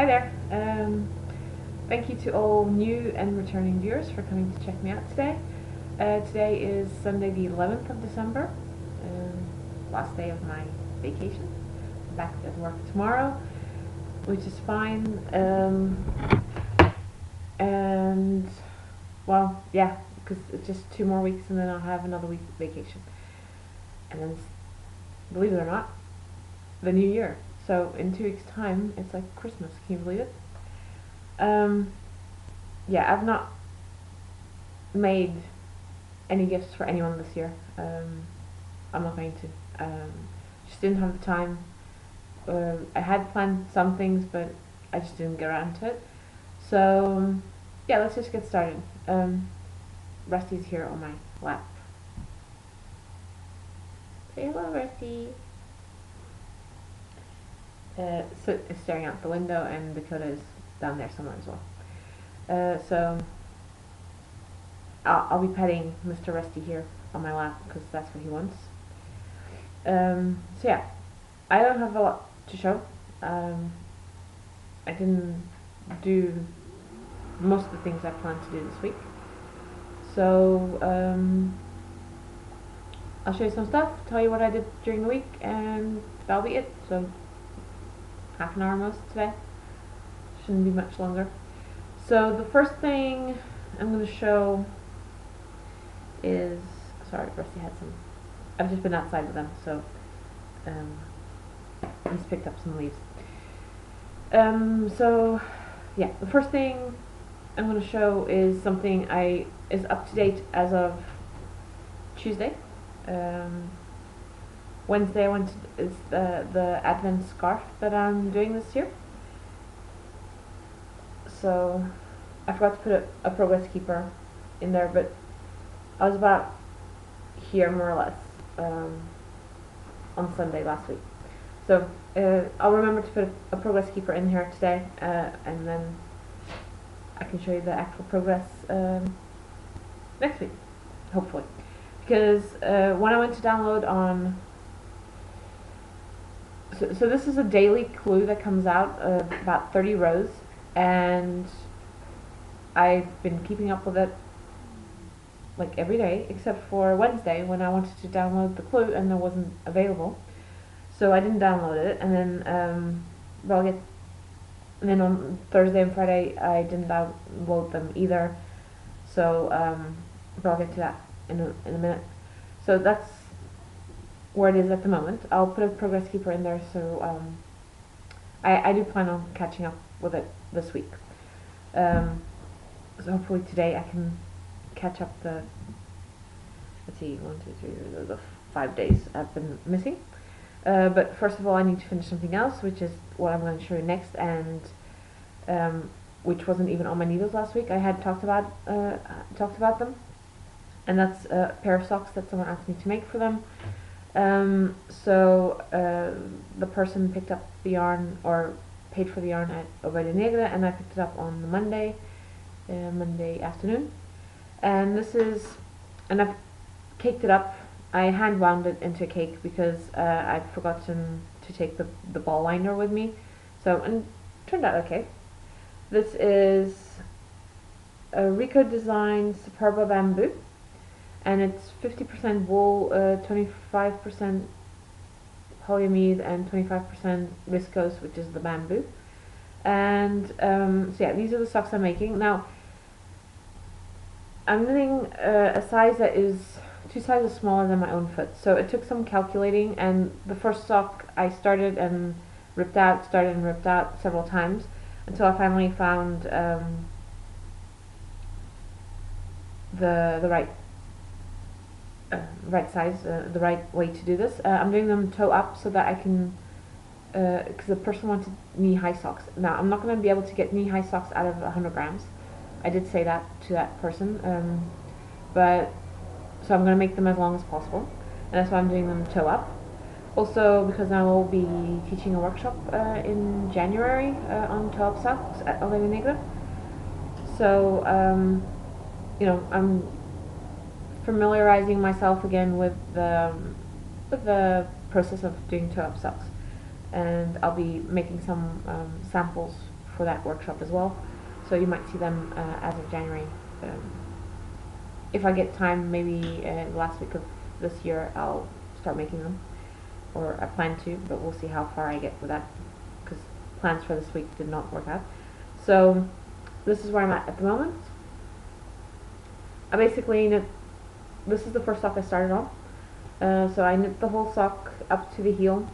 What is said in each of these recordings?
Hi there. Thank you to all new and returning viewers for coming to check me out today. Today is Sunday the 11th of December, last day of my vacation. I'm back at work tomorrow, which is fine. And, well, yeah, because it's just 2 more weeks and then I'll have another week vacation. And then, believe it or not, the new year. So in 2 weeks' time, it's like Christmas. Can you believe it? Yeah, I've not made any gifts for anyone this year. I'm not going to. Just didn't have the time. I had planned some things, but I just didn't get around to it. So yeah, let's just get started. Rusty's here on my lap. Say hello, Rusty. So is staring out the window, and Dakota is down there somewhere as well. So I'll be petting Mr. Rusty here on my lap because that's what he wants. So yeah, I don't have a lot to show. I didn't do most of the things I planned to do this week. So I'll show you some stuff, tell you what I did during the week, and that'll be it. So half an hour most today. Shouldn't be much longer. So the first thing I'm going to show is, sorry, Rusty had some, I've just been outside with them, so I just picked up some leaves. So yeah, the first thing I'm going to show is something is up to date as of Tuesday. Wednesday is the Advent scarf that I'm doing this year. So I forgot to put a progress keeper in there, but I was about here more or less on Sunday last week. So I'll remember to put a progress keeper in here today, and then I can show you the actual progress next week, hopefully. Because when I went to download on, so this is a daily clue that comes out, about 30 rows, and I've been keeping up with it like every day except for Wednesday when I wanted to download the clue and it wasn't available, so I didn't download it. And then and then on Thursday and Friday I didn't download them either, so but I'll get to that in a minute. So that's where it is at the moment. I'll put a progress keeper in there, so I do plan on catching up with it this week. So hopefully today I can catch up the, let's see, 1, 2, 3, the 5 days I've been missing. But first of all, I need to finish something else, which is what I'm going to show you next, and which wasn't even on my needles last week. I had talked about them, and that's a pair of socks that someone asked me to make for them. So the person picked up the yarn, or paid for the yarn at Ovelha Negra, and I picked it up on the Monday afternoon. And this is, and I've caked it up. I hand wound it into a cake because I'd forgotten to take the ball winder with me. So, and it turned out okay. This is a Rico Design Superba Bamboo, and it's 50% wool, 25% polyamide, and 25% viscose, which is the bamboo. And so yeah, these are the socks I'm making. Now I'm knitting a size that is 2 sizes smaller than my own foot, so it took some calculating, and the first sock I started and ripped out several times until I finally found the right size, the right way to do this. I'm doing them toe up so that I can, because the person wanted knee-high socks. Now I'm not going to be able to get knee-high socks out of 100 grams. I did say that to that person, but so I'm going to make them as long as possible, and that's why I'm doing them toe up. Also, because I will be teaching a workshop in January on toe up socks at Ovelha Negra. So you know, I'm familiarizing myself again with the process of doing toe up socks, and I'll be making some samples for that workshop as well. So you might see them as of January. If I get time, maybe the last week of this year, I'll start making them, or I plan to, but we'll see how far I get with that, because plans for this week did not work out. So this is where I'm at the moment. I basically knit, this is the first sock I started on. So I knit the whole sock up to the heel,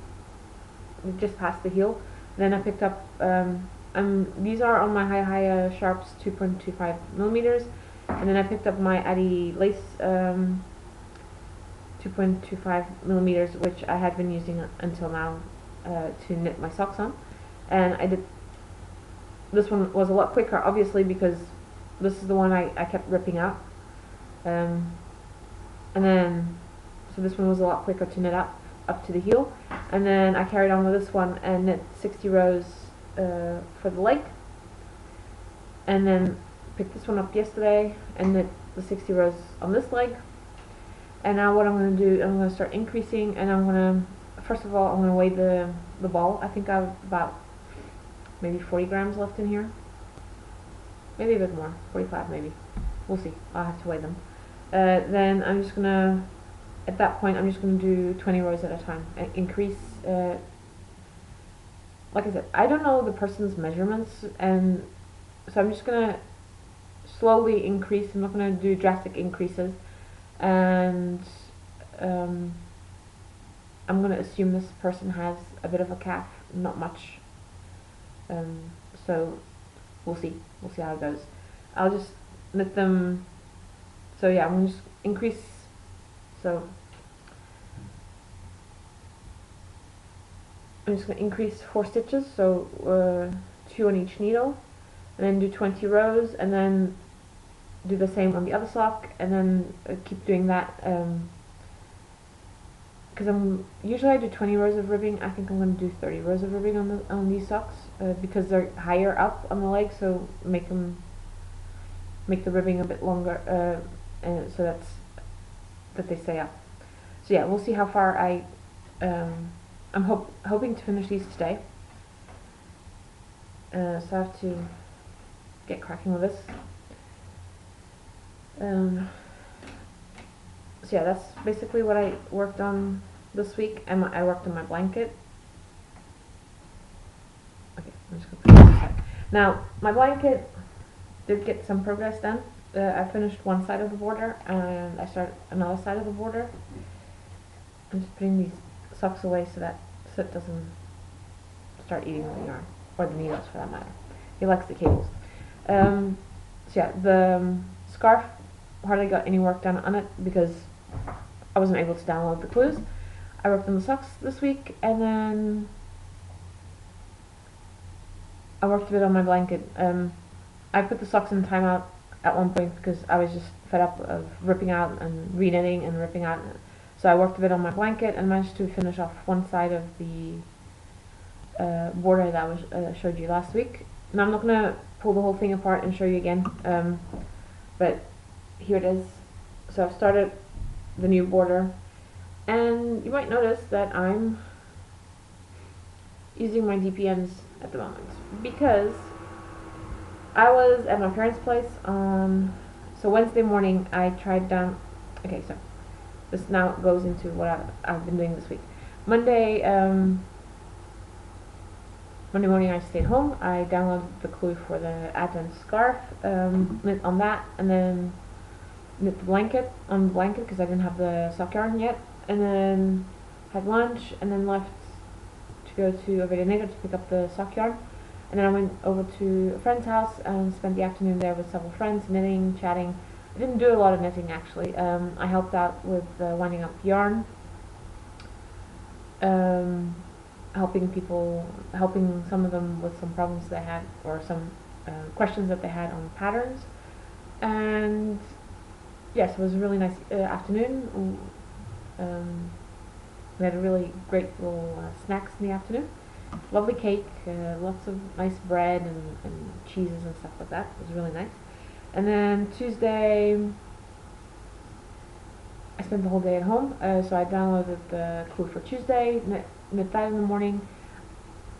just past the heel. Then I picked up, these are on my Hi Sharps 2.25 millimeters, and then I picked up my Addy lace 2.25 millimeters, which I had been using until now to knit my socks on. And I did, this one was a lot quicker, obviously, because this is the one I kept ripping out. And then, so this one was a lot quicker to knit up to the heel. And then I carried on with this one and knit 60 rows for the leg. And then picked this one up yesterday and knit the 60 rows on this leg. And now what I'm going to do, I'm going to start increasing, and I'm going to, first of all, I'm going to weigh the ball. I think I have about maybe 40 grams left in here. Maybe a bit more, 45 maybe. We'll see, I'll have to weigh them. Then I'm just going to, at that point, I'm just going to do 20 rows at a time. Increase, like I said, I don't know the person's measurements, and so I'm just going to slowly increase. I'm not going to do drastic increases, and I'm going to assume this person has a bit of a calf, not much, so we'll see how it goes. I'll just knit them, so yeah, I'm going to just increase, so I'm just going to increase 4 stitches, so 2 on each needle, and then do 20 rows, and then do the same on the other sock, and then keep doing that, because usually I do 20 rows of ribbing. I think I'm going to do 30 rows of ribbing on these socks, because they're higher up on the leg, so make the ribbing a bit longer, and so that they stay up. So yeah, we'll see how far I'm hoping to finish these today. So I have to get cracking with this. So yeah, that's basically what I worked on this week, and I worked on my blanket. Okay, I'm just going to put this aside. Now, my blanket did get some progress done. I finished one side of the border, and I started another side of the border. I'm just putting these socks away so that Soot doesn't start eating the yarn, or the needles for that matter. He likes the cables. So yeah, the scarf hardly got any work done on it because I wasn't able to download the clues. I worked on the socks this week, and then I worked a bit on my blanket. I put the socks in timeout at one point because I was just fed up of ripping out and re-knitting and ripping out. So I worked a bit on my blanket and managed to finish off one side of the border that I showed you last week. Now I'm not going to pull the whole thing apart and show you again, but here it is. So I've started the new border, and you might notice that I'm using my DPMs at the moment because I was at my parents' place on, so Wednesday morning I tried down, okay, so this now goes into what I've been doing this week. Monday morning I stayed home. I downloaded the clue for the Advent scarf, knit on that, and then knit the blanket on the blanket because I didn't have the sock yarn yet, and then had lunch, and then left to go to a Knitted to pick up the sock yarn, and then I went over to a friend's house and spent the afternoon there with several friends, knitting, chatting. I didn't do a lot of knitting actually. I helped out with winding up yarn, helping some of them with some problems they had, or some questions that they had on patterns. And yes, it was a really nice afternoon. We had a really great little snacks in the afternoon. Lovely cake, lots of nice bread and cheeses and stuff like that. It was really nice. And then Tuesday, I spent the whole day at home, so I downloaded the clue for Tuesday, knit that in the morning.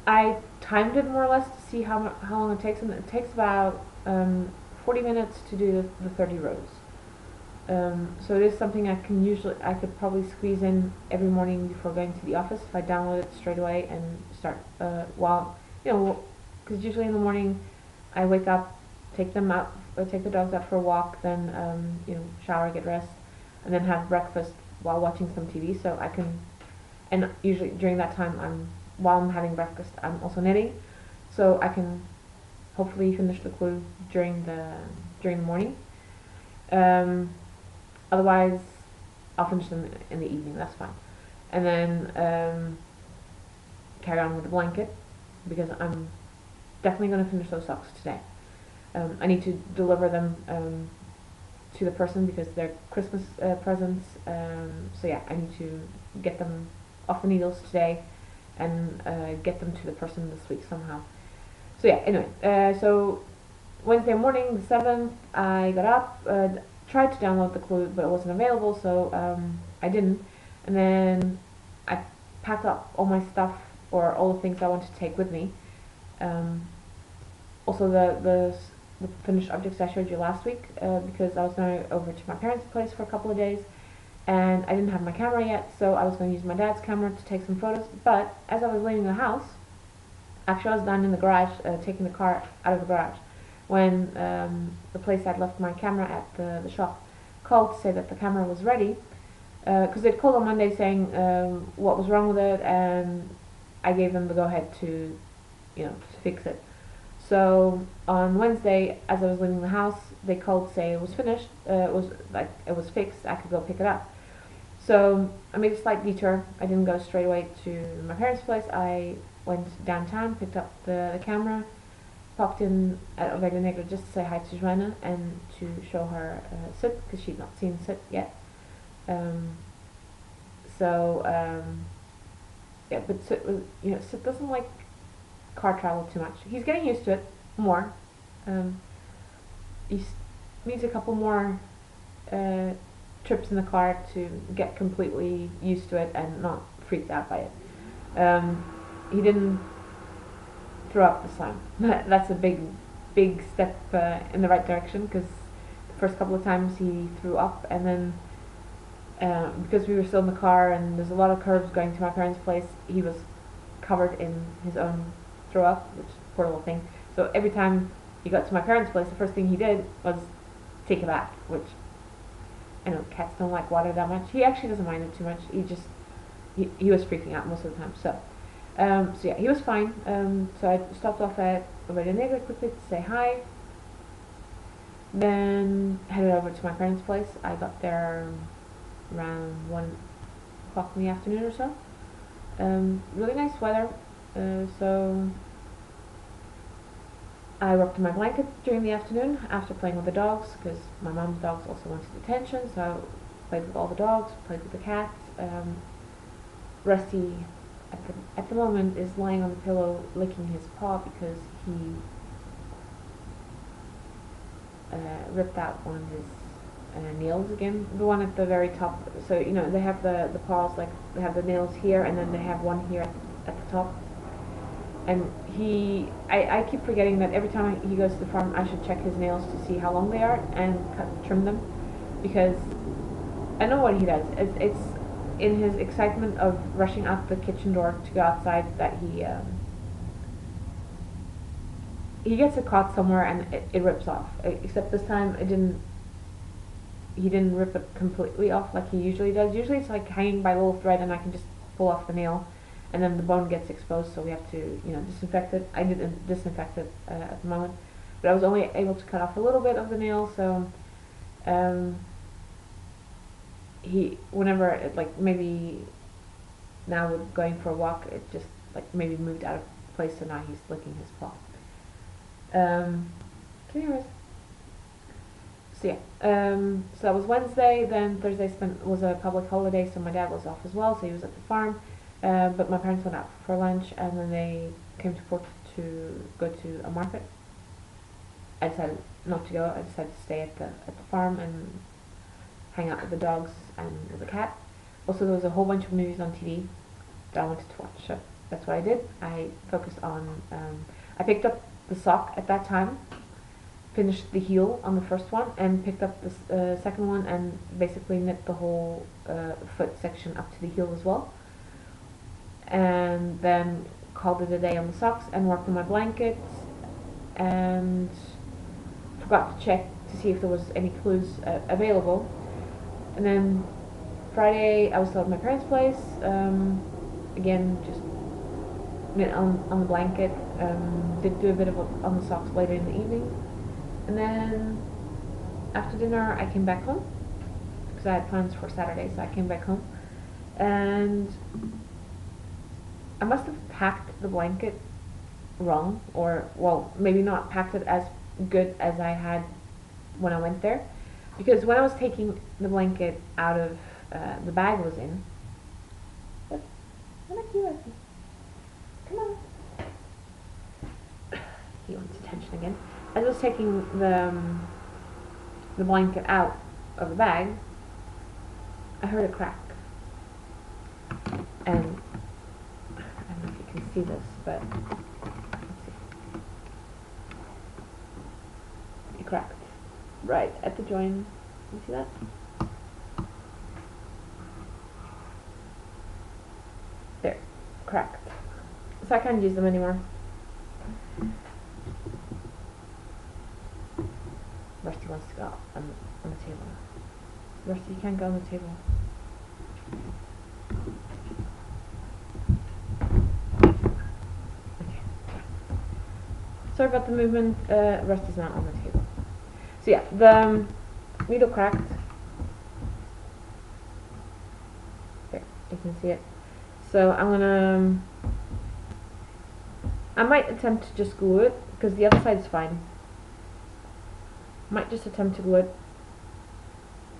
I timed it more or less to see how long it takes, and it takes about 40 minutes to do the 30 rows. So it is something I could probably squeeze in every morning before going to the office if I download it straight away and start while, because usually in the morning I wake up, take them out, take the dogs out for a walk, then shower, get dressed, and then have breakfast while watching some TV. So I can, and usually during that time while I'm having breakfast, I'm also knitting, so I can hopefully finish the clue during the morning. Otherwise, I'll finish them in the evening. That's fine, and then carry on with the blanket because I'm definitely going to finish those socks today. I need to deliver them to the person because they're Christmas presents. So yeah, I need to get them off the needles today and get them to the person this week somehow. So yeah, anyway, so Wednesday morning, the 7th, I got up, tried to download the clue, but it wasn't available, so I didn't. And then I packed up all my stuff, or all the things I want to take with me. Also the finished objects I showed you last week, because I was going over to my parents' place for a couple of days, and I didn't have my camera yet, so I was going to use my dad's camera to take some photos. But as I was leaving the house, actually I was down in the garage, taking the car out of the garage, when the place I'd left my camera at, the shop, called to say that the camera was ready, because they'd called on Monday saying what was wrong with it, and I gave them the go-ahead to fix it. So on Wednesday, as I was leaving the house, they called to say it was finished, it was fixed, I could go pick it up. So I made a slight detour. I didn't go straight away to my parents' place. I went downtown, picked up the camera, popped in at Ravelry Negro just to say hi to Joanna and to show her Sit, because she'd not seen Sit yet. Yeah, but Sit was, Sit doesn't like car travel too much. He's getting used to it more. He needs a couple more trips in the car to get completely used to it and not freaked out by it. He didn't throw up this time. That's a big step in the right direction, because the first couple of times he threw up, and then because we were still in the car and there's a lot of curves going to my parents' place, he was covered in his own throw up, which is a poor little thing. So every time he got to my parents' place, the first thing he did was take a bath, which I know cats don't like water that much. He actually doesn't mind it too much. He was freaking out most of the time. So yeah, he was fine. So I stopped off at Ravelry Negro quickly to say hi. Then headed over to my parents' place. I got there around 1 o'clock in the afternoon or so. Really nice weather. So I worked on my blanket during the afternoon after playing with the dogs, because my mom's dogs also wanted attention, so I played with all the dogs, played with the cats. Rusty at the moment is lying on the pillow licking his paw because he ripped out one of his nails again, the one at the very top. So they have the paws, like they have the nails here, and then they have one here at the top. And I keep forgetting that every time he goes to the farm, I should check his nails to see how long they are and trim them, because I know what he does. It's in his excitement of rushing out the kitchen door to go outside that he gets it caught somewhere and it rips off. Except this time he didn't rip it completely off like he usually does. Usually it's like hanging by a little thread and I can just pull off the nail, and then the bone gets exposed, so we have to disinfect it. I didn't disinfect it at the moment, but I was only able to cut off a little bit of the nail, so whenever it, like, maybe now with going for a walk, it just like maybe moved out of place, so now he's licking his paw. Anyways, so yeah, so that was Wednesday. Then Thursday was a public holiday, so my dad was off as well, so he was at the farm. But my parents went out for lunch, and then they came to Port to go to a market. I decided not to go. I decided to stay at the farm and hang out with the dogs and with the cat. Also, there was a whole bunch of movies on TV that I wanted to watch. So that's what I did. I focused on, I picked up the sock at that time, finished the heel on the first one, and picked up the second one and basically knit the whole foot section up to the heel as well. And then called it a day on the socks and worked on my blankets, and forgot to check to see if there was any clues available. And then Friday I was still at my parents' place, again just knit on the blanket, did do a bit of on the socks later in the evening, and then after dinner I came back home because I had plans for Saturday, so I came back home and I must have packed the blanket wrong, or well, maybe not packed it as good as I had when I went there, because when I was taking the blanket out of the bag was in. Come on. He wants attention again. As I was taking the blanket out of the bag, I heard a crack, and I don't know if you can see this, but let's see. It cracked right at the join. You see that? There, cracked. So I can't use them anymore. Rusty wants to go on the table. Rusty, you can't go on the table. Okay. Sorry about the movement. Rusty's not on the table. So yeah, the needle cracked. There, you can see it. So I might attempt to just glue it because the other side is fine. Might just attempt to glue it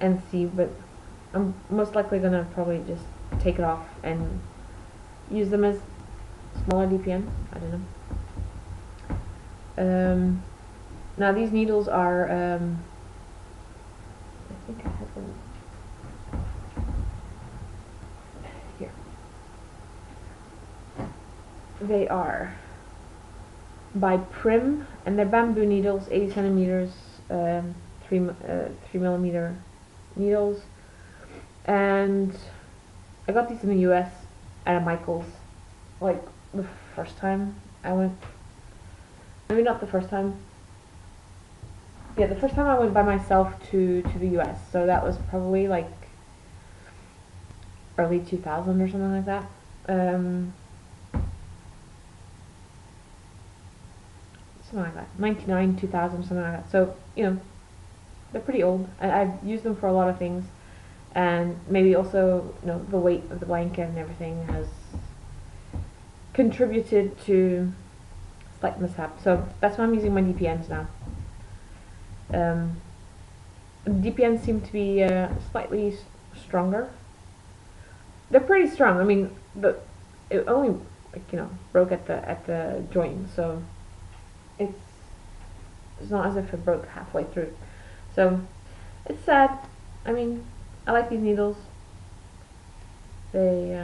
and see, but I'm most likely gonna probably just take it off and use them as smaller DPN. I don't know. Now these needles are I think I have them here. They are by Prim, and they're bamboo needles, 80 centimeters, 3mm needles, and I got these in the US at a Michael's, like the first time I went. Maybe not the first time. Yeah, the first time I went by myself to the US, so that was probably like early 2000 or something like that. Something like that, 99, 2000, something like that. So, you know, they're pretty old. I've used them for a lot of things, and maybe also, you know, the weight of the blanket and everything has contributed to slight mishap. So that's why I'm using my DPNs now. DPNs seem to be slightly stronger. They're pretty strong. I mean, it only, like, you know, broke at the joint, so it's not as if it broke halfway through. So it's sad. I mean, I like these needles. They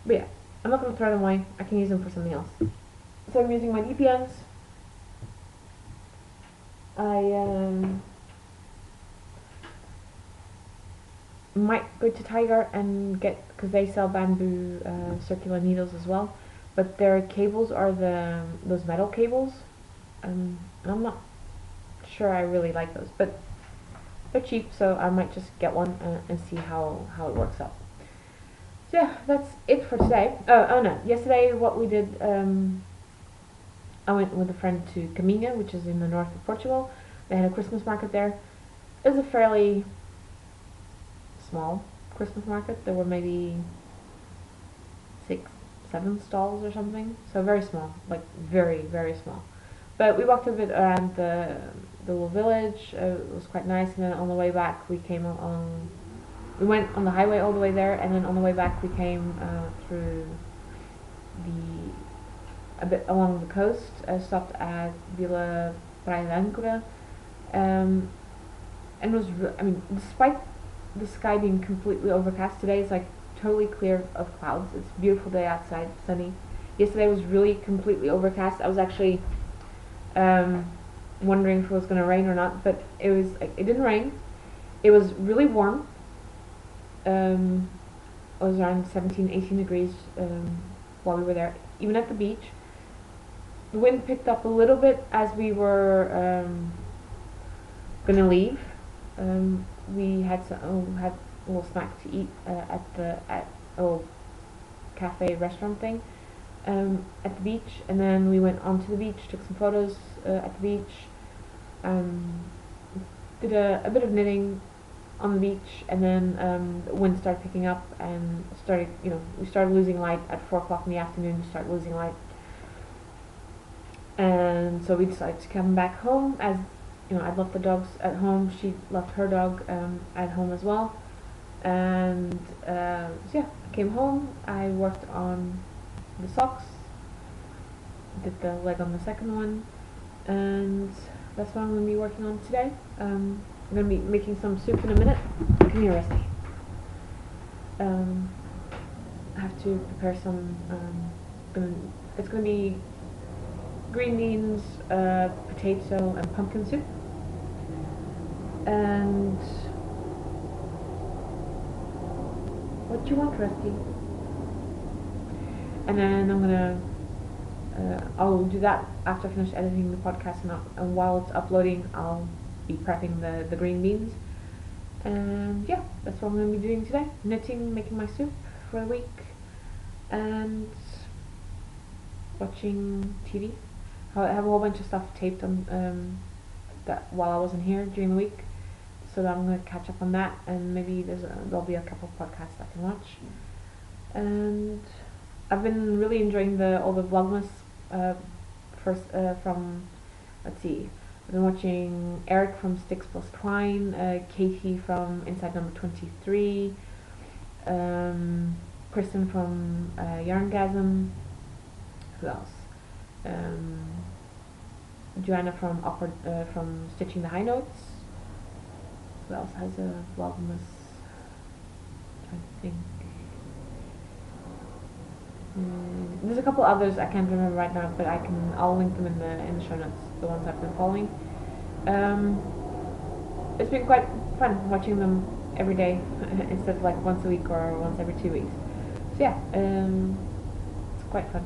but yeah, I'm not gonna throw them away. I can use them for something else. So I'm using my DPNs. I might go to Tiger and get, because they sell bamboo circular needles as well, but their cables are those metal cables, and I'm not sure I really like those, but they're cheap, so I might just get one and see how it works out. So yeah, that's it for today. Oh no, yesterday what we did, I went with a friend to Caminha, which is in the north of Portugal. They had a Christmas market there. It was a fairly small Christmas market. There were maybe 6, 7 stalls or something. So very small, like very, very small. But we walked a bit around the little village. It was quite nice. And then on the way back, we went on the highway all the way there, and then on the way back we came through a bit along the coast. Stopped at Vila Praia d'Âncora, and it was, I mean, despite the sky being completely overcast today, it's like totally clear of clouds. It's a beautiful day outside, sunny. Yesterday was really completely overcast. I was actually wondering if it was going to rain or not, but it didn't rain. It was really warm. It was around 17, 18 degrees while we were there, even at the beach. The wind picked up a little bit as we were going to leave. We had had a little snack to eat at a little cafe restaurant thing at the beach, and then we went onto the beach, took some photos at the beach, did a bit of knitting on the beach, and then the wind started picking up and we started losing light at 4 o'clock in the afternoon. We started losing light, and so we decided to come back home. As you know, I'd left the dogs at home. She left her dog at home as well, and so yeah, I came home. I worked on the socks, did the leg on the second one, and that's what I'm going to be working on today. I'm going to be making some soup in a minute. Come here, Rusty. I have to prepare some. It's going to be green beans, potato, and pumpkin soup. And what do you want, Rusty? And then I'm gonna I'll do that after I finish editing the podcast, and while it's uploading I'll be prepping the green beans. And yeah, that's what I'm going to be doing today. Knitting, making my soup for the week, and watching TV. I have a whole bunch of stuff taped on that while I wasn't here during the week, so that I'm going to catch up on that, and maybe there'll be a couple of podcasts I can watch. And I've been really enjoying all the Vlogmas from, let's see, I've been watching Eric from Sticks Plus Twine, Katie from Inside Number 23, Kristen from Yarngasm, who else? Joanna from Stitching the High Notes. Who else has a Vlogmas? I think. There's a couple others I can't remember right now, but I'll link them in the show notes. The ones I've been following. It's been quite fun watching them every day instead of like once a week or once every 2 weeks. So yeah, it's quite fun.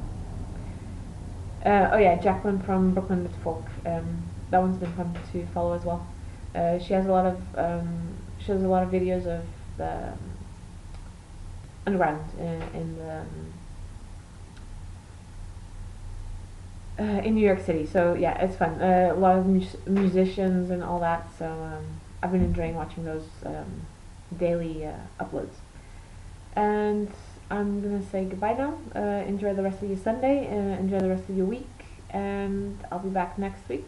Oh yeah, Jacqueline from Brooklyn Knit Folk. That one's been fun to follow as well. She has a lot of videos of the underground in New York City. So yeah, it's fun. A lot of musicians and all that. So I've been enjoying watching those daily uploads. And I'm gonna say goodbye now. Enjoy the rest of your Sunday. Enjoy the rest of your week. And I'll be back next week.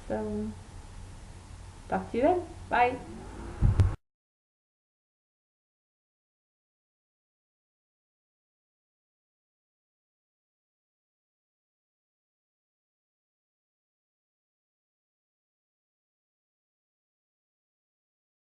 So talk to you then. Bye.